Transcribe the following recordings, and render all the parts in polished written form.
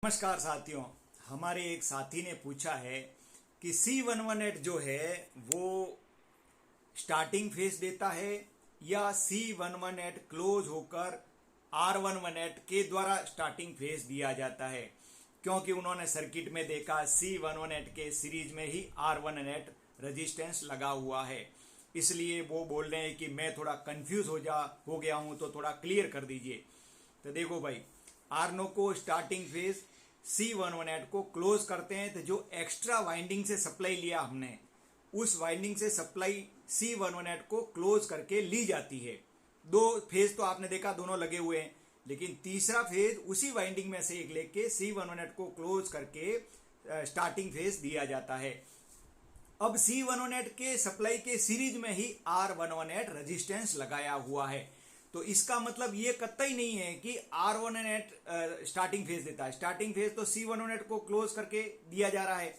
नमस्कार साथियों। हमारे एक साथी ने पूछा है कि C118 जो है वो स्टार्टिंग फेस देता है या C118 क्लोज होकर R118 के द्वारा स्टार्टिंग फेस दिया जाता है, क्योंकि उन्होंने सर्किट में देखा C118 के सीरीज में ही R118 रेजिस्टेंस लगा हुआ है। इसलिए वो बोल रहे हैं कि मैं थोड़ा कंफ्यूज हो गया हूँ, तो थोड़ा क्लियर कर दीजिए। तो देखो भाई, आर्नो को स्टार्टिंग फेज C118 को क्लोज करते हैं, तो जो एक्स्ट्रा वाइंडिंग से सप्लाई लिया हमने, उस वाइंडिंग से सप्लाई C118 को क्लोज करके ली जाती है। दो फेज तो आपने देखा दोनों लगे हुए हैं, लेकिन तीसरा फेज उसी वाइंडिंग में से एक लेके C118 को क्लोज करके स्टार्टिंग फेज दिया जाता है। अब C118 के सप्लाई के सीरीज में ही R118 रेजिस्टेंस लगाया हुआ है, तो इसका मतलब ये कतई नहीं है कि R118 स्टार्टिंग फेज देता है। स्टार्टिंग फेज तो C118 को क्लोज करके दिया जा रहा है।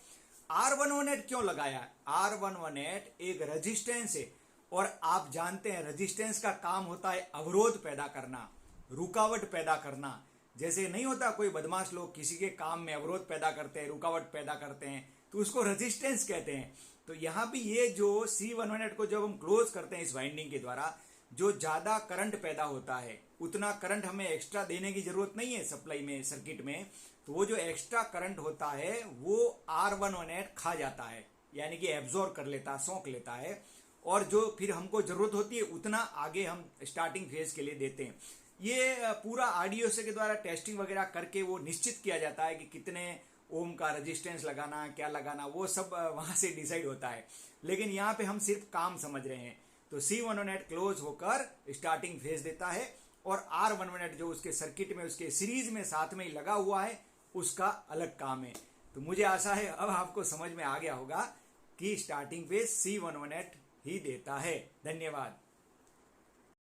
R118 क्यों लगाया? R118 एक रेजिस्टेंस है, और आप जानते हैं रेजिस्टेंस का काम होता है अवरोध पैदा करना, रुकावट पैदा करना। जैसे नहीं होता, कोई बदमाश लोग किसी के काम में अवरोध पैदा करते हैं, रुकावट पैदा करते हैं, तो उसको रेजिस्टेंस कहते हैं। तो यहाँ भी ये जो C118 को जब हम क्लोज करते हैं इस वाइंडिंग के द्वारा, जो ज्यादा करंट पैदा होता है, उतना करंट हमें एक्स्ट्रा देने की जरूरत नहीं है सप्लाई में, सर्किट में। तो वो जो एक्स्ट्रा करंट होता है वो R118 खा जाता है, यानी कि एब्जॉर्ब कर लेता है, सोख लेता है, और जो फिर हमको जरूरत होती है उतना आगे हम स्टार्टिंग फेज के लिए देते हैं। ये पूरा RDOC के द्वारा टेस्टिंग वगैरह करके वो निश्चित किया जाता है कि कितने ओम का रेजिस्टेंस लगाना, क्या लगाना, वो सब वहां से डिसाइड होता है। लेकिन यहाँ पे हम सिर्फ काम समझ रहे हैं। तो C118 क्लोज होकर स्टार्टिंग फेज देता है, और R118 जो उसके सर्किट में, उसके सीरीज में साथ में ही लगा हुआ है, उसका अलग काम है। तो मुझे आशा है अब आपको समझ में आ गया होगा कि स्टार्टिंग फेज C118 ही देता है। धन्यवाद।